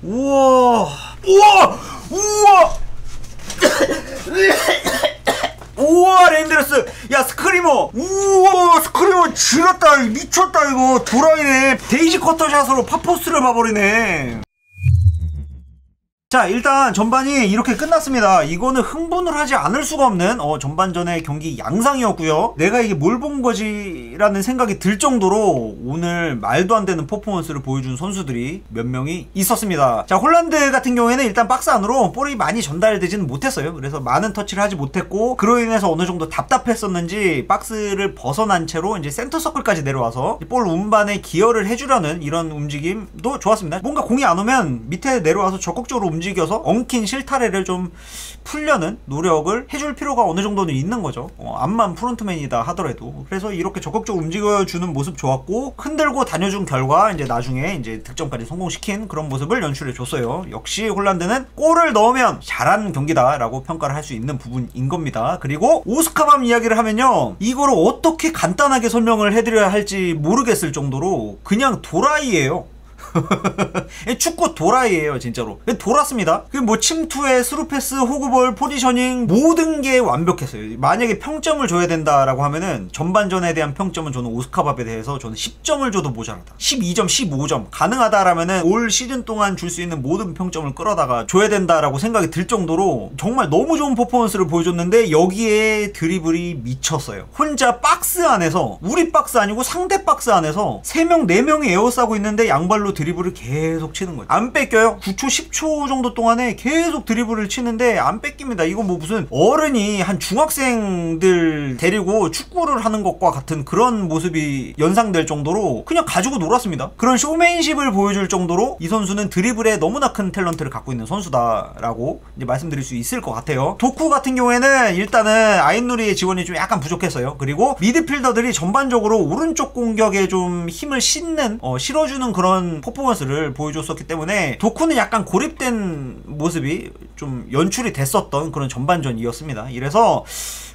우와 우와 우와 우와 레인드레스. 야 스크리머. 우와 스크리머 지렸다. 미쳤다 이거. 도라이네. 데이지 커터샷으로 팝포스를 봐버리네. 자 일단 전반이 이렇게 끝났습니다. 이거는 흥분을 하지 않을 수가 없는 전반전의 경기 양상이었고요. 내가 이게 뭘 본 거지 라는 생각이 들 정도로 오늘 말도 안 되는 퍼포먼스를 보여준 선수들이 몇 명이 있었습니다. 자 홀란드 같은 경우에는 일단 박스 안으로 볼이 많이 전달되지는 못했어요. 그래서 많은 터치를 하지 못했고 그로 인해서 어느 정도 답답했었는지 박스를 벗어난 채로 이제 센터 서클까지 내려와서 볼 운반에 기여를 해주려는 이런 움직임도 좋았습니다. 뭔가 공이 안 오면 밑에 내려와서 적극적으로 움직여서 엉킨 실타래를 좀 풀려는 노력을 해줄 필요가 어느 정도는 있는 거죠. 암만 프론트맨이다 하더라도. 그래서 이렇게 적극적으로 움직여주는 모습 좋았고 흔들고 다녀준 결과 이제 나중에 이제 득점까지 성공시킨 그런 모습을 연출해 줬어요. 역시 홀란드는 골을 넣으면 잘한 경기다라고 평가를 할 수 있는 부분인 겁니다. 그리고 오스카밤 이야기를 하면요, 이거를 어떻게 간단하게 설명을 해드려야 할지 모르겠을 정도로 그냥 도라이예요. 축구 도라이예요 진짜로. 돌았습니다. 뭐 침투에 스루패스, 호그볼, 포지셔닝 모든 게 완벽했어요. 만약에 평점을 줘야 된다라고 하면은 전반전에 대한 평점은 저는 오스카밥에 대해서 저는 10점을 줘도 모자라다. 12점, 15점 가능하다라면은 올 시즌 동안 줄 수 있는 모든 평점을 끌어다가 줘야 된다라고 생각이 들 정도로 정말 너무 좋은 퍼포먼스를 보여줬는데 여기에 드리블이 미쳤어요. 혼자 박스 안에서, 우리 박스 아니고 상대 박스 안에서 3명, 4명이 에어싸고 있는데 양발로 드리블을 계속 치는 거예요. 안 뺏겨요. 9초, 10초 정도 동안에 계속 드리블을 치는데 안 뺏깁니다. 이거 뭐 무슨 어른이 한 중학생들 데리고 축구를 하는 것과 같은 그런 모습이 연상될 정도로 그냥 가지고 놀았습니다. 그런 쇼맨십을 보여줄 정도로 이 선수는 드리블에 너무나 큰 탤런트를 갖고 있는 선수다라고 이제 말씀드릴 수 있을 것 같아요. 도쿠 같은 경우에는 일단은 아인누리의 지원이 좀 약간 부족했어요. 그리고 미드필더들이 전반적으로 오른쪽 공격에 좀 힘을 실어주는 그런 퍼포먼스를 보여줬었기 때문에 도쿠는 약간 고립된 모습이 좀 연출이 됐었던 그런 전반전이었습니다. 이래서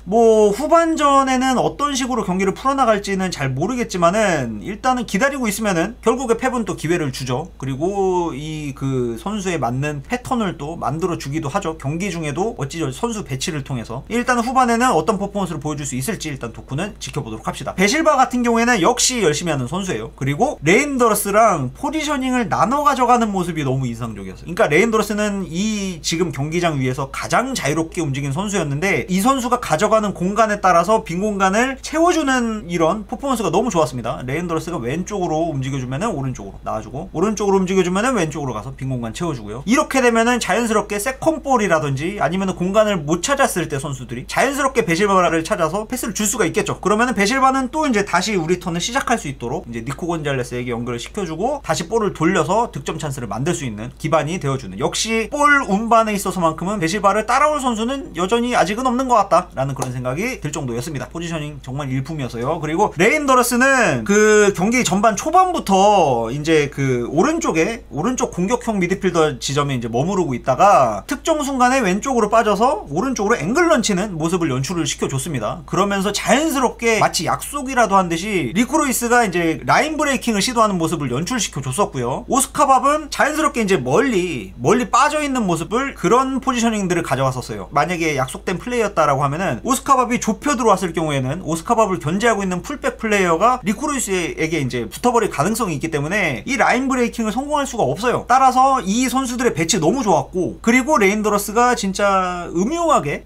뭐 후반전에는 어떤 식으로 경기를 풀어나갈지는 잘 모르겠지만은 일단은 기다리고 있으면은 결국에 펩은 또 기회를 주죠. 그리고 이 그 선수에 맞는 패턴을 또 만들어 주기도 하죠. 경기 중에도 어찌죠 선수 배치를 통해서. 일단 후반에는 어떤 퍼포먼스를 보여줄 수 있을지 일단 도쿠는 지켜보도록 합시다. 베실바 같은 경우에는 역시 열심히 하는 선수예요. 그리고 레인더러스랑 포지셔닝을 나눠 가져가는 모습이 너무 인상적이었어요. 그러니까 레인더러스는 이 지금 경기장 위에서 가장 자유롭게 움직인 선수였는데 이 선수가 가져가는 공간에 따라서 빈 공간을 채워주는 이런 퍼포먼스가 너무 좋았습니다. 레인더러스가 왼쪽으로 움직여주면은 오른쪽으로 나와주고, 오른쪽으로 움직여주면은 왼쪽으로 가서 빈 공간 채워주고요. 이렇게 되면은 자연스럽게 세컨볼이라든지 아니면은 공간을 못 찾았을 때 선수들이 자연스럽게 베실바를 찾아서 패스를 줄 수가 있겠죠. 그러면은 베실바는 또 이제 다시 우리 턴을 시작할 수 있도록 이제 니코 건잘레스에게 연결을 시켜주고 다시 볼을 돌려서 득점 찬스를 만들 수 있는 기반이 되어주는, 역시 볼 운반에 있어서만큼은 베실바를 따라올 선수는 여전히 아직은 없는 것 같다 라는 그런 생각이 들 정도였습니다. 포지셔닝 정말 일품이었어요. 그리고 레인더러스는 그 경기 전반 초반부터 이제 그 오른쪽 공격형 미드필더 지점에 이제 머무르고 있다가 특정 순간에 왼쪽으로 빠져서 오른쪽으로 앵글 런치는 모습을 연출을 시켜줬습니다. 그러면서 자연스럽게 마치 약속이라도 한 듯이 리쿠로이스가 이제 라인 브레이킹을 시도하는 모습을 연출시켜줬었고요. 오스카밥은 자연스럽게 이제 멀리 빠져있는 모습을, 그런 포지셔닝들을 가져왔었어요. 만약에 약속된 플레이였다라고 하면은 오스카밥이 좁혀 들어왔을 경우에는 오스카밥을 견제하고 있는 풀백 플레이어가 리쿠로이스에게 이제 붙어버릴 가능성이 있기 때문에 이 라인 브레이킹을 성공할 수가 없어요. 따라서 이 선수들의 배치 너무 좋았고, 그리고 레인더러스가 진짜 음흉하게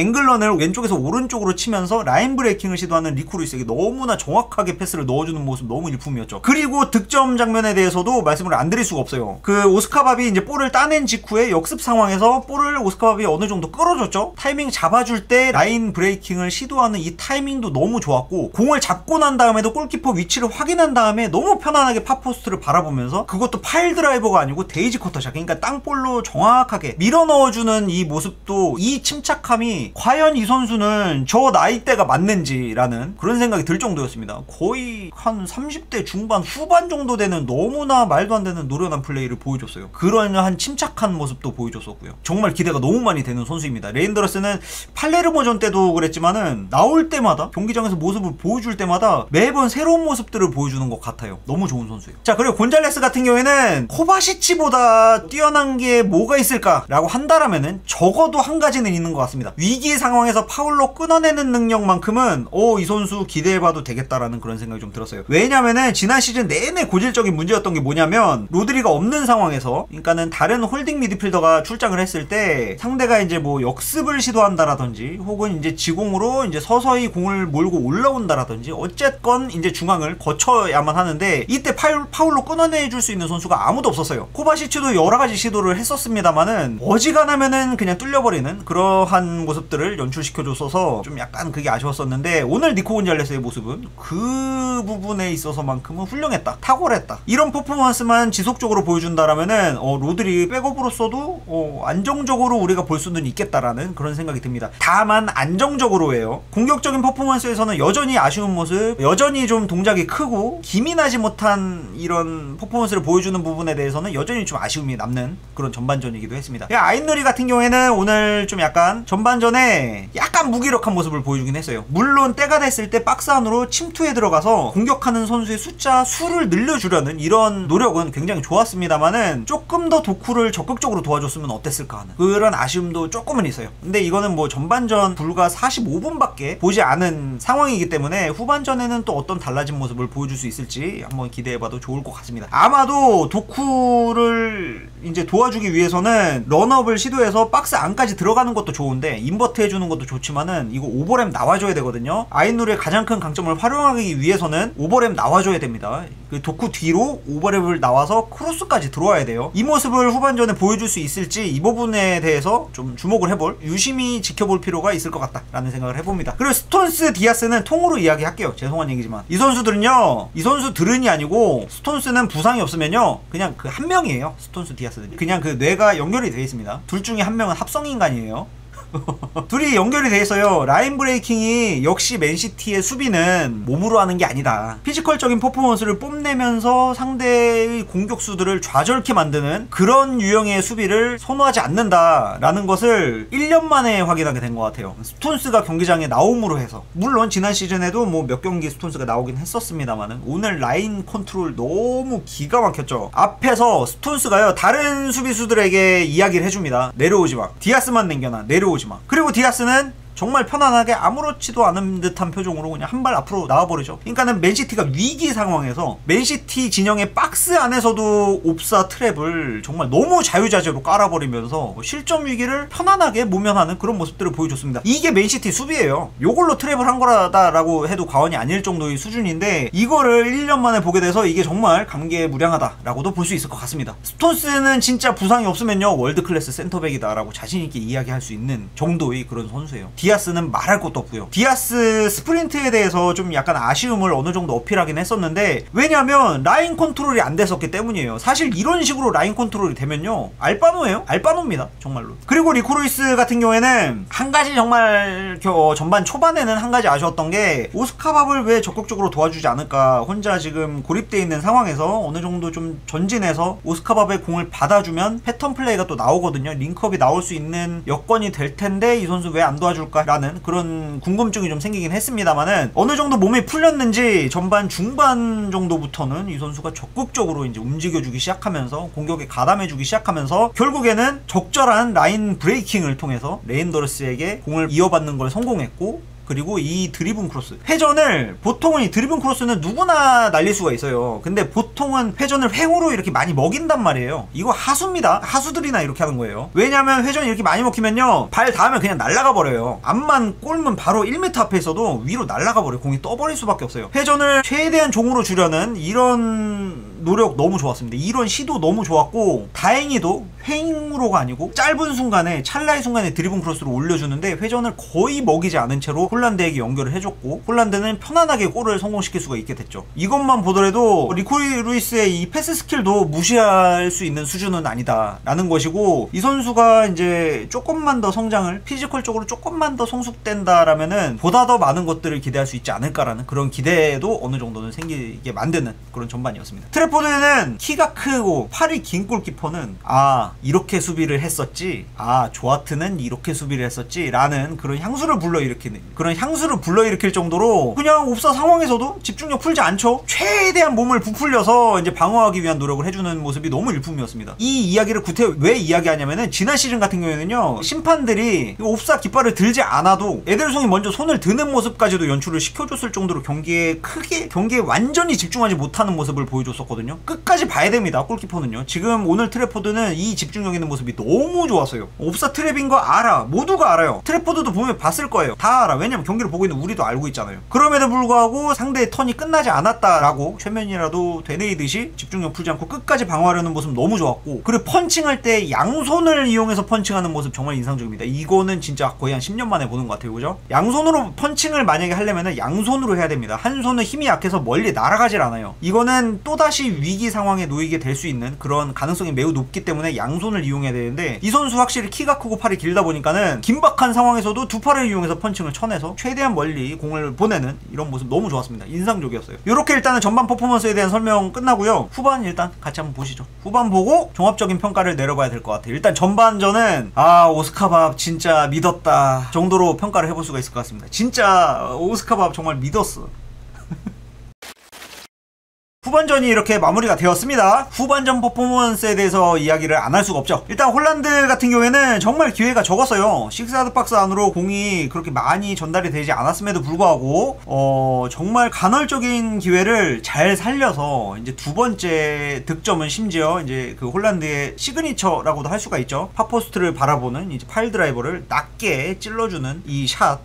앵글런을 왼쪽에서 오른쪽으로 치면서 라인 브레이킹을 시도하는 리쿠로이스에게 너무나 정확하게 패스를 넣어주는 모습 너무 일품이었죠. 그리고 득점 장면에 대해서도 말씀을 안 드릴 수가 없어요. 그 오스카밥이 이제 볼을 따낸 직후에 역습 상황에서 볼을 오스카밥이 어느 정도 끌어줬죠. 타이밍 잡아줄 때 라인 브레이킹을 시도하는 이 타이밍도 너무 좋았고, 공을 잡고 난 다음에도 골키퍼 위치를 확인한 다음에 너무 편안하게 팝포스트를 바라보면서, 그것도 파일 드라이버가 아니고 데이지 커터샷, 그러니까 땅볼로 정확하게 밀어 넣어주는 이 모습도, 이 침착함이 과연 이 선수는 저 나이대가 맞는지라는 그런 생각이 들 정도였습니다. 거의 한 30대 중반 후반 정도 되는 너무나 말도 안 되는 노련한 플레이를 보여줬어요. 그런 한 침착한 모습도 보여줬었고요. 정말 기대가 너무 많이 되는 선수입니다. 레인더러스는 팔레르모전 때도 그랬지만은 나올 때마다 경기장에서 모습을 보여줄 때마다 매번 새로운 모습들을 보여주는 것 같아요. 너무 좋은 선수예요. 자, 그리고 곤잘레스 같은 경우에는 코바시치보다 뛰어난 게 뭐가 있을까라고 한다라면은 적어도 한 가지는 있는 것 같습니다. 위기 상황에서 파울로 끊어내는 능력만큼은 이 선수 기대해봐도 되겠다라는 그런 생각이 좀 들었어요. 왜냐면은 지난 시즌 내내 고질적인 문제였던 게 뭐냐면 로드리가 없는 상황에서, 그러니까는 다른 홀딩 미드필더가 출장을 했을 때 상대가 이제 뭐 역습을 시도한다라든지 혹은 이제 지공으로 이제 서서히 공을 몰고 올라온다라든지 어쨌건 이제 중앙을 거쳐야만 하는데 이때 파울로 끊어내줄 수 있는 선수가 아무도 없었어요. 코바시치도 여러 가지 시도를 했었습니다만은 어지간하면은 그냥 뚫려버리는 그러한 모습들을 연출시켜줬어서 좀 약간 그게 아쉬웠었는데, 오늘 니코 곤잘레스의 모습은 그 부분에 있어서만큼은 훌륭했다, 탁월했다. 이런 퍼포먼스만 지속적으로 보여준다라면은 로드리 백업으로서도 안정적으로 우리가 볼 수는 있겠다라는 그런 생각이 듭니다. 다만 안정적으로예요. 공격적인 퍼포먼스에서는 여전히 아쉬운 모습, 여전히 좀 동작이 크고 기민하지 못한 이런 퍼포먼스를 보여주는 부분에 대해서는 여전히 좀 아쉬움이 남는 그런 전반전이기도 했습니다. 아인누리 같은 경우에는 오늘 좀 약간 전반전에 약간 무기력한 모습을 보여주긴 했어요. 물론 때가 됐을 때 박스 안으로 침투에 들어가서 공격하는 선수의 수를 늘려주려는 이런 노력은 굉장히 좋았습니다만은 조금 더 도쿠를 적극적으로 도와줬으면 어땠을까 하는 그런 아쉬움도 조금은 있어요. 근데 이거는 뭐 전반전 불과 45분밖에 보지 않은 상황이기 때문에 후반전에는 또 어떤 달라진 모습을 보여줄 수 있을지 한번 기대해봐도 좋을 것 같습니다. 아마도 도쿠를 이제 도와주기 위해서는 런업을 시도해서 박스 안까지 들어가는 것도 좋은데 인버트 해주는 것도 좋지만은 이거 오버랩 나와줘야 되거든요. 아인누리의 가장 큰 강점을 활용하기 위해서는 오버랩 나와줘야 됩니다. 그 도쿠 뒤로 오버랩을 나와서 크로스까지 들어와야 돼요. 이 모습을 후반전에 보여줄 수 있을지 이 부분에 대해서 좀 주목을 해볼, 유심히 지켜볼 필요가 있을 것 같다라는 생각을 해봅니다. 그리고 스톤스, 디아스는 통으로 이야기할게요. 죄송한 얘기지만 이 선수들은요, 이 선수들은이 아니고 스톤스는 부상이 없으면요 그냥 그 한 명이에요. 스톤스, 디아스는 그냥 그 뇌가 연결이 되어 있습니다. 둘 중에 한 명은 합성인간이에요. 둘이 연결이 돼 있어요. 라인 브레이킹이 역시 맨시티의 수비는 몸으로 하는 게 아니다. 피지컬적인 퍼포먼스를 뽐내면서 상대의 공격수들을 좌절케 만드는 그런 유형의 수비를 선호하지 않는다라는 것을 1년 만에 확인하게 된 것 같아요. 스톤스가 경기장에 나옴으로 해서, 물론 지난 시즌에도 뭐 몇 경기 스톤스가 나오긴 했었습니다만은 오늘 라인 컨트롤 너무 기가 막혔죠. 앞에서 스톤스가요 다른 수비수들에게 이야기를 해줍니다. 내려오지 마. 디아스만 남겨놔. 내려오지 마. 그리고 디아스는 정말 편안하게 아무렇지도 않은 듯한 표정으로 그냥 한 발 앞으로 나와버리죠. 그러니까는 맨시티가 위기 상황에서 맨시티 진영의 박스 안에서도 옵사 트랩을 정말 너무 자유자재로 깔아버리면서 실점 위기를 편안하게 모면하는 그런 모습들을 보여줬습니다. 이게 맨시티 수비예요. 요걸로 트랩을 한 거라고 해도 과언이 아닐 정도의 수준인데 이거를 1년 만에 보게 돼서 이게 정말 감개무량하다라고도 볼 수 있을 것 같습니다. 스톤스는 진짜 부상이 없으면요 월드클래스 센터백이다라고 자신있게 이야기할 수 있는 정도의 그런 선수예요. 디아스는 말할 것도 없고요. 디아스 스프린트에 대해서 좀 약간 아쉬움을 어느 정도 어필하긴 했었는데, 왜냐면 라인 컨트롤이 안 됐었기 때문이에요. 사실 이런 식으로 라인 컨트롤이 되면요 알바노예요. 알바노입니다 정말로. 그리고 리코 루이스 같은 경우에는 한 가지 정말 전반 초반에는 한 가지 아쉬웠던 게 오스카밥을 왜 적극적으로 도와주지 않을까. 혼자 지금 고립되어 있는 상황에서 어느 정도 좀 전진해서 오스카밥의 공을 받아주면 패턴 플레이가 또 나오거든요. 링크업이 나올 수 있는 여건이 될 텐데 이 선수 왜 안 도와줄까 라는 그런 궁금증이 좀 생기긴 했습니다만은 어느 정도 몸이 풀렸는지 전반 중반 정도부터는 이 선수가 적극적으로 이제 움직여주기 시작하면서 공격에 가담해주기 시작하면서 결국에는 적절한 라인 브레이킹을 통해서 레인더르스에게 공을 이어받는 걸 성공했고, 그리고 이 드리븐 크로스 회전을, 보통은 이 드리븐 크로스는 누구나 날릴 수가 있어요. 근데 보통은 회전을 횡으로 이렇게 많이 먹인단 말이에요. 이거 하수입니다. 하수들이나 이렇게 하는 거예요. 왜냐면 회전이 이렇게 많이 먹히면요 발 닿으면 그냥 날아가 버려요. 앞만 꼴면 바로 1m 앞에 있어도 위로 날아가 버려요. 공이 떠버릴 수밖에 없어요. 회전을 최대한 종으로 주려는 이런 노력 너무 좋았습니다. 이런 시도 너무 좋았고, 다행히도 횡으로가 아니고 짧은 순간에, 찰나의 순간에 드리븐 크로스로 올려주는데 회전을 거의 먹이지 않은 채로 홀란드에게 연결을 해줬고, 홀란드는 편안하게 골을 성공시킬 수가 있게 됐죠. 이것만 보더라도 리코 루이스의 이 패스 스킬도 무시할 수 있는 수준은 아니다 라는 것이고, 이 선수가 이제 조금만 더 성장을, 피지컬적으로 조금만 더 성숙된다라면은 보다 더 많은 것들을 기대할 수 있지 않을까라는 그런 기대도 어느 정도는 생기게 만드는 그런 전반이었습니다. 트래포드 트래포드는 키가 크고 팔이 긴 골키퍼는 이렇게 수비를 했었지, 조아트는 이렇게 수비를 했었지 라는 그런 향수를 불러일으킬 정도로 그냥 옵사 상황에서도 집중력 풀지 않죠. 최대한 몸을 부풀려서 이제 방어하기 위한 노력을 해주는 모습이 너무 일품이었습니다. 이 이야기를 구태 왜 이야기하냐면은 지난 시즌 같은 경우에는요, 심판들이 옵사 깃발을 들지 않아도 에델송이 먼저 손을 드는 모습까지도 연출을 시켜줬을 정도로 경기에 완전히 집중하지 못하는 모습을 보여줬었거든요. 끝까지 봐야 됩니다. 골키퍼는요. 지금 오늘 트래포드는 이 집중력 있는 모습이 너무 좋았어요. 옵사 트랩인 거 알아. 모두가 알아요. 트래포드도 보면 봤을 거예요. 다 알아. 왜냐면 경기를 보고 있는 우리도 알고 있잖아요. 그럼에도 불구하고 상대의 턴이 끝나지 않았다라고 최면이라도 되뇌이듯이 집중력 풀지 않고 끝까지 방어하려는 모습 너무 좋았고, 그리고 펀칭할 때 양손을 이용해서 펀칭하는 모습 정말 인상적입니다. 이거는 진짜 거의 한 10년 만에 보는 것 같아요. 그죠? 양손으로 펀칭을 만약에 하려면 양손으로 해야 됩니다. 한 손은 힘이 약해서 멀리 날아가질 않아요. 이거는 또다시 위기 상황에 놓이게 될 수 있는 그런 가능성이 매우 높기 때문에 양손을 이용해야 되는데, 이 선수 확실히 키가 크고 팔이 길다 보니까는 긴박한 상황에서도 두 팔을 이용해서 펀칭을 쳐내서 최대한 멀리 공을 보내는 이런 모습 너무 좋았습니다. 인상적이었어요. 이렇게 일단은 전반 퍼포먼스에 대한 설명 끝나고요. 후반 일단 같이 한번 보시죠. 후반 보고 종합적인 평가를 내려봐야 될 것 같아요. 일단 전반전은 오스카밥 진짜 믿었다 정도로 평가를 해볼 수가 있을 것 같습니다. 진짜 오스카밥 정말 믿었어. 후반전이 이렇게 마무리가 되었습니다. 후반전 퍼포먼스에 대해서 이야기를 안 할 수가 없죠. 일단 홀란드 같은 경우에는 정말 기회가 적었어요. 식스하드 박스 안으로 공이 그렇게 많이 전달이 되지 않았음에도 불구하고 정말 간헐적인 기회를 잘 살려서 이제 두 번째 득점은 심지어 이제 그 홀란드의 시그니처라고도 할 수가 있죠. 팝포스트를 바라보는 이제 파일 드라이버를 낮게 찔러주는 이 샷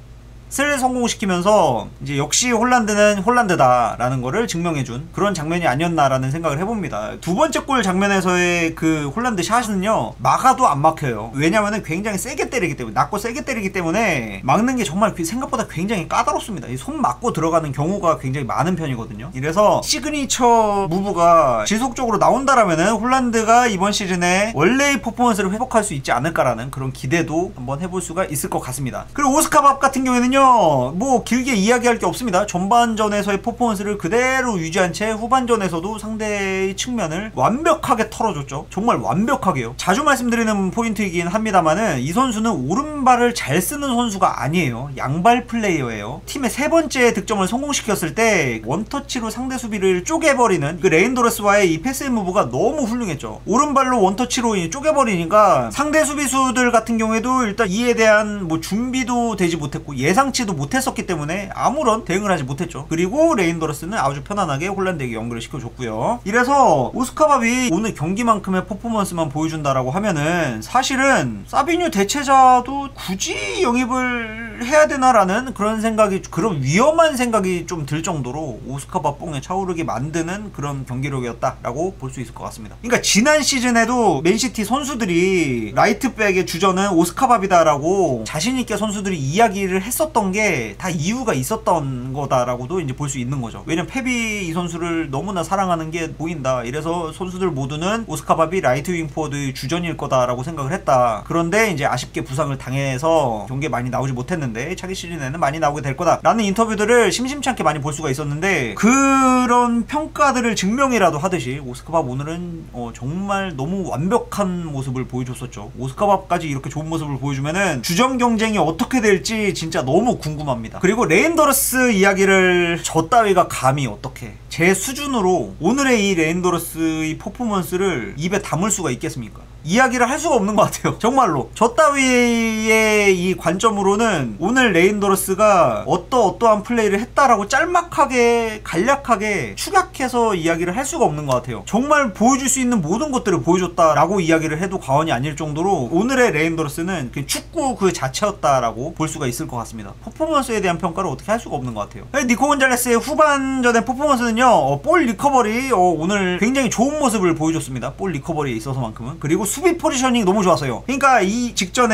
을 성공시키면서 이제 역시 홀란드는 홀란드다라는 거를 증명해준 그런 장면이 아니었나라는 생각을 해봅니다. 두 번째 골 장면에서의 그 홀란드 샷은요, 막아도 안 막혀요. 왜냐면은 굉장히 세게 때리기 때문에, 낮고 세게 때리기 때문에 막는 게 정말 생각보다 굉장히 까다롭습니다. 손 맞고 들어가는 경우가 굉장히 많은 편이거든요. 이래서 시그니처 무브가 지속적으로 나온다라면은 홀란드가 이번 시즌에 원래의 퍼포먼스를 회복할 수 있지 않을까라는 그런 기대도 한번 해볼 수가 있을 것 같습니다. 그리고 오스카밥 같은 경우에는요, 뭐 길게 이야기할 게 없습니다. 전반전에서의 퍼포먼스를 그대로 유지한 채 후반전에서도 상대의 측면을 완벽하게 털어줬죠. 정말 완벽하게요. 자주 말씀드리는 포인트이긴 합니다만은 이 선수는 오른발을 잘 쓰는 선수가 아니에요. 양발 플레이어예요. 팀의 세 번째 득점을 성공시켰을 때 원터치로 상대 수비를 쪼개버리는 그 레인도레스와의 이 패스 무브가 너무 훌륭했죠. 오른발로 원터치로 쪼개버리니까 상대 수비수들 같은 경우에도 일단 이에 대한 뭐 준비도 되지 못했고 예상치도 못했었기 때문에 아무런 대응을 하지 못했죠. 그리고 레인도레스는 아주 편안하게 홀란드에게 연결을 시켜줬고요. 이래서 오스카밥이 오늘 경기만큼의 퍼포먼스만 보여준다라고 하면은 사실은 사비뉴 대체자도 굳이 영입을 해야 되나라는 그런 생각이, 그런 위험한 생각이 좀 들 정도로 오스카밥 뽕에 차오르게 만드는 그런 경기력이었다라고 볼 수 있을 것 같습니다. 그러니까 지난 시즌에도 맨시티 선수들이 라이트백의 주전은 오스카밥이다라고 자신있게 선수들이 이야기를 했었던 게 다 이유가 있었던 거다라고도 이제 볼 수 있는 거죠. 왜냐면 펩이 이 선수를 너무나 사랑하는 게 보인다. 이래서 선수들 모두는 오스카밥이 라이트 윙 포워드의 주전일 거다라고 생각을 했다. 그런데 이제 아쉽게 부상을 당해서 경기에 많이 나오지 못했는데 차기 시즌에는 많이 나오게 될 거다 라는 인터뷰들을 심심치 않게 많이 볼 수가 있었는데, 그런 평가들을 증명이라도 하듯이 오스카밥 오늘은 정말 너무 완벽한 모습을 보여줬었죠. 오스카밥까지 이렇게 좋은 모습을 보여주면은 주전 경쟁이 어떻게 될지 진짜 너무 궁금합니다. 그리고 레인도르스 이야기를 저 따위가 감히 어떻게 제 수준으로 오늘의 이 레인도르스의 퍼포먼스를 입에 담을 수가 있겠습니까? 이야기를 할 수가 없는 것 같아요. 정말로 저 따위의 이 관점으로는 오늘 레인도르스가 어떠한 플레이를 했다라고 짤막하게 간략하게 축약해서 이야기를 할 수가 없는 것 같아요. 정말 보여줄 수 있는 모든 것들을 보여줬다라고 이야기를 해도 과언이 아닐 정도로 오늘의 레인도르스는 축구 그 자체였다라고 볼 수가 있을 것 같습니다. 퍼포먼스에 대한 평가를 어떻게 할 수가 없는 것 같아요. 니코 곤잘레스의 후반전의 퍼포먼스는요, 볼 리커버리 오늘 굉장히 좋은 모습을 보여줬습니다. 볼 리커버리에 있어서만큼은. 그리고 수비 포지셔닝 너무 좋았어요. 그러니까 이 직전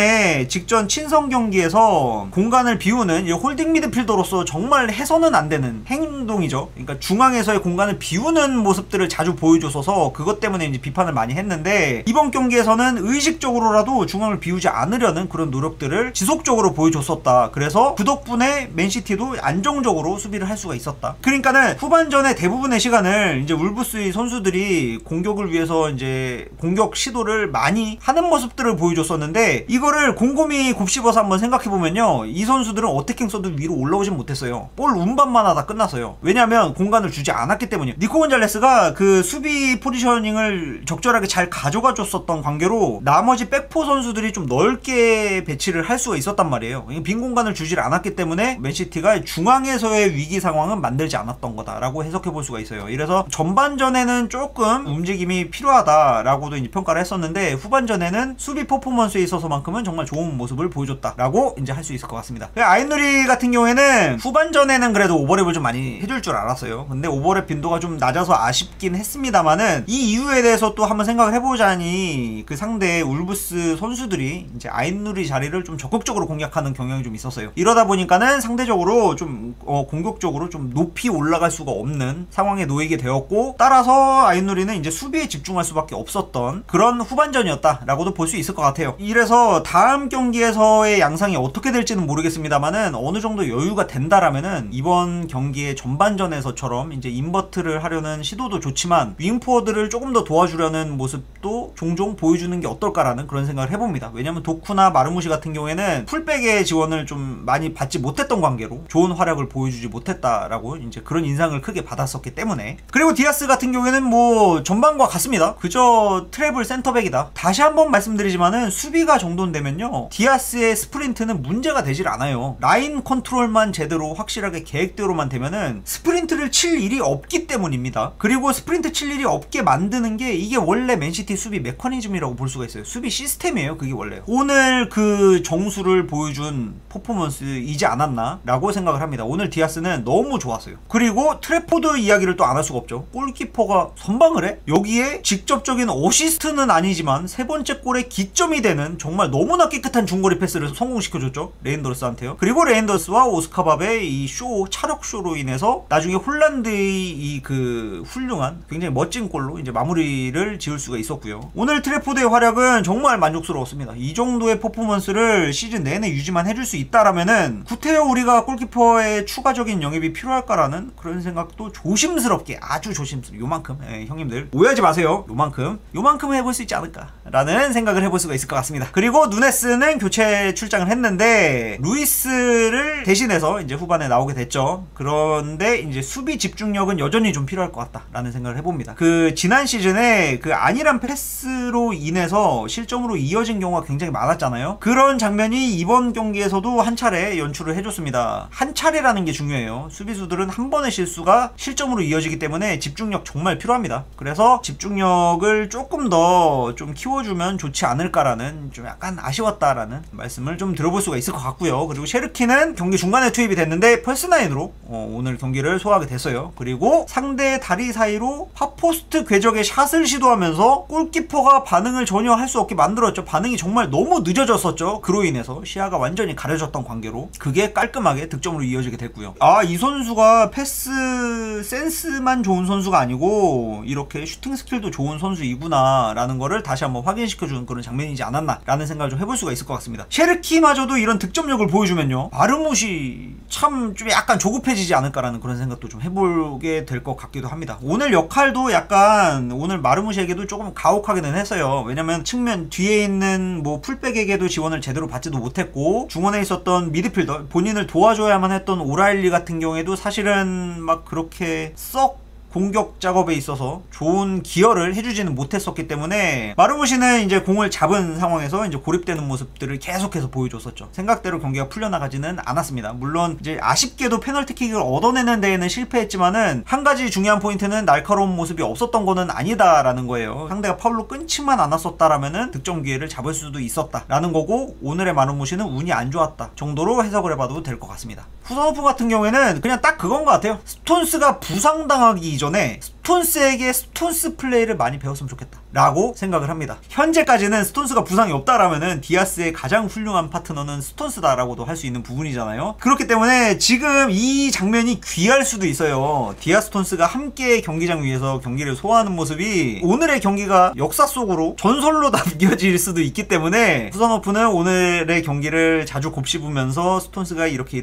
친선 경기에서 공간을 비우는 홀딩 미드필더로서 정말 해서는 안 되는 행동이죠. 그러니까 중앙에서의 공간을 비우는 모습들을 자주 보여줬어서 그것 때문에 이제 비판을 많이 했는데, 이번 경기에서는 의식적으로라도 중앙을 비우지 않으려는 그런 노력들을 지속적으로 보여줬었다. 그래서 그 덕분에 맨시티도 안정적으로 수비를 할 수가 있었다. 그러니까는 후반전에 대부분의 시간을 이제 울브스의 선수들이 공격을 위해서 이제 공격 시도를 많이 하는 모습들을 보여줬었는데, 이거를 곰곰이 곱씹어서 한번 생각해보면요, 이 선수들은 어택킹 써도 위로 올라오진 못했어요. 볼 운반만 하다 끝났어요. 왜냐면 공간을 주지 않았기 때문이에요. 니코 곤잘레스가 그 수비 포지셔닝을 적절하게 잘 가져가 줬었던 관계로 나머지 백포 선수들이 좀 넓게 배치를 할 수가 있었단 말이에요. 빈 공간을 주질 않았기 때문에 맨시티가 중앙에서의 위기 상황은 만들지 않았던 거다라고 해석해 볼 수가 있어요. 이래서 전반전에는 조금 움직임이 필요하다라고도 이제 평가를 했었는데, 후반전에는 수비 퍼포먼스에 있어서만큼은 정말 좋은 모습을 보여줬다라고 이제 할 수 있을 것 같습니다. 아이누리 같은 경우에는 후반전에는 그래도 오버랩을 좀 많이 해줄 줄 알았어요. 근데 오버랩 빈도가 좀 낮아서 아쉽긴 했습니다만은, 이 이유에 대해서 또 한번 생각을 해보자니 그 상대 울브스 선수들이 이제 아이누리 자리를 좀 적극적으로 공략하는 경향이 좀 있었어요. 이러다 보니까는 상대적으로 좀 공격적으로 좀 높이 올라갈 수가 없는 상황에 놓이게 되었고, 따라서 아이누리는 이제 수비에 집중할 수밖에 없었던 그런 후반전이었다라고도 볼 수 있을 것 같아요. 이래서 다음 경기에서의 양상이 어떻게 될지는 모르겠습니다만은, 어느 정도 여유가 된다라면은 이번 경기의 전반전에서처럼 이제 인버트를 하려는 시도도 좋지만 윙포워드를 조금 더 도와주려는 모습도 종종 보여주는 게 어떨까라는 그런 생각을 해봅니다. 왜냐면 도쿠나 마르무시 같은 경우에는 풀백의 지원을 좀 많이 받지 못했던 관계로 좋은 활약을 보여주지 못했다라고 이제 그런 인상을 크게 받았었기 때문에. 그리고 디아스 같은 경우에는 뭐 전반과 같습니다. 그저 트래블 센터백이다. 다시 한번 말씀드리지만은 수비가 정돈되면요, 디아스의 스프린트는 문제가 되질 않아요. 라인 컨트롤만 제대로 확실하게 계획대로만 되면은 스프린트를 칠 일이 없기 때문입니다. 그리고 스프린트 칠 일이 없게 만드는 게 이게 원래 맨시티 수비 메커니즘이라고 볼 수가 있어요. 수비 시스템이에요. 그게 원래 오늘 그 정수를 보여준 퍼포먼스이지 않았나 라고 생각을 합니다. 오늘 디아스는 너무 좋았어요. 그리고 트래포드 이야기를 또 안 할 수가 없죠. 골키퍼가 선방을 해? 여기에 직접적인 어시스트는 아니지만 세 번째 골의 기점이 되는 정말 너무나 깨끗한 중거리 패스를 성공시켜줬죠. 레인더스한테요. 그리고 레인더스와 오스카밥의 이 차력 쇼로 인해서 나중에 홀란드의 이 그 훌륭한 굉장히 멋진 골로 이제 마무리를 지을 수가 있었고요. 오늘 트래포드의 활약은 정말 만족스러웠습니다. 이 정도의 퍼포먼스를 시즌 내내 유지만 해줄 수 있다라면은 구태여 우리가 골키퍼의 추가적인 영입이 필요할까라는 그런 생각도 조심스럽게, 아주 조심스럽게, 요만큼, 형님들 오해하지 마세요. 요만큼은 해볼 수 있지 않을까라는 생각을 해볼 수가 있을 것 같습니다. 그리고 누네스는 교체 출장을 했는데 루이스를 대신해서 이제 후반에 나오게 됐죠. 그런데 이제 수비 집중력은 여전히 좀 필요할 것 같다라는 생각을 해봅니다. 그 지난 시즌에 그 안일한 패스로 인해서 실점으로 이어진 경우가 굉장히 많았잖아요. 그런 장면이 이번 경기에서도 한 차례 연출을 해줬습니다. 한 차례라는 게 중요해요. 수비수들은 한 번의 실수가 실점으로 이어지기 때문에 집중력 정말 필요합니다. 그래서 집중력을 조금 더 좀 키워주면 좋지 않을까라는, 좀 약간 아쉬웠다라는 말씀을 좀 들어볼 수가 있을 것 같고요. 그리고 셰르키는 경기 중간에 투입이 됐는데 펄스9으로 오늘 경기를 소화하게 됐어요. 그리고 상대 다리 사이로 팝포스트 궤적의 샷을 시도하면서 골키퍼가 반응을 전혀 할 수 없게 만들었죠. 반응이 정말 너무 늦어졌었죠. 그로 인해서 시야가 완전히 가려졌던 관계로 그게 깔끔하게 득점으로 이어지게 됐고요. 이 선수가 패스 센스만 좋은 선수가 아니고 이렇게 슈팅 스킬도 좋은 선수이구나 라는 거를 다시 한번 확인시켜주는 그런 장면이지 않았나 라는 생각을 좀 해볼 수가 있을 것 같습니다. 셰르키마저도 이런 득점력을 보여주면요, 마르무시 참 좀 약간 조급해지지 않을까라는 그런 생각도 좀 해보게 될 것 같기도 합니다. 오늘 역할도 약간 오늘 마르무시에게도 조금 가혹하기는 했어요. 왜냐면 측면 뒤에 있는 뭐 풀백에게도 지원을 제대로 받지도 못했고, 중원에 있었던 미드필더 본인을 도와줘야만 했던 오라일리 같은 경우에도 사실은 막 그렇게 썩 공격 작업에 있어서 좋은 기여를 해주지는 못했었기 때문에 마르무시는 이제 공을 잡은 상황에서 이제 고립되는 모습들을 계속해서 보여줬었죠. 생각대로 경기가 풀려나가지는 않았습니다. 물론 이제 아쉽게도 페널티킥을 얻어내는 데에는 실패했지만은 한 가지 중요한 포인트는 날카로운 모습이 없었던 거는 아니다라는 거예요. 상대가 파울로 끊지만 않았었다라면은 득점 기회를 잡을 수도 있었다라는 거고, 오늘의 마르무시는 운이 안 좋았다 정도로 해석을 해봐도 될 것 같습니다. 후선 오픈 같은 경우에는 그냥 딱 그건 것 같아요. 스톤스가 부상당하기 이전에 스톤스에게 스톤스 플레이를 많이 배웠으면 좋겠다 라고 생각을 합니다. 현재까지는 스톤스가 부상이 없다라면은 디아스의 가장 훌륭한 파트너는 스톤스다라고도 할 수 있는 부분이잖아요. 그렇기 때문에 지금 이 장면이 귀할 수도 있어요. 디아스 스톤스가 함께 경기장 위에서 경기를 소화하는 모습이 오늘의 경기가 역사 속으로 전설로 남겨질 수도 있기 때문에 후선 오픈은 오늘의 경기를 자주 곱씹으면서 스톤스가 이렇게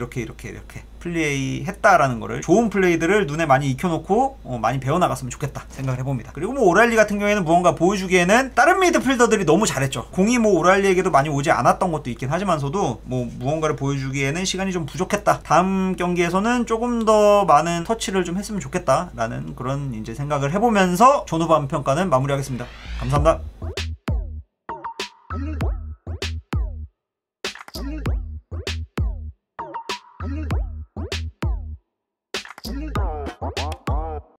플레이 했다라는 거를, 좋은 플레이들을 눈에 많이 익혀놓고 많이 배워나갔으면 좋겠다 생각을 해봅니다. 그리고 뭐 오랄리 같은 경우에는 무언가 보여주기에는 다른 미드필더들이 너무 잘했죠. 공이 뭐 오랄리에게도 많이 오지 않았던 것도 있긴 하지만서도 뭐 무언가를 보여주기에는 시간이 좀 부족했다. 다음 경기에서는 조금 더 많은 터치를 좀 했으면 좋겠다라는 그런 이제 생각을 해보면서 존후반 평가는 마무리하겠습니다. 감사합니다. Mm-hmm.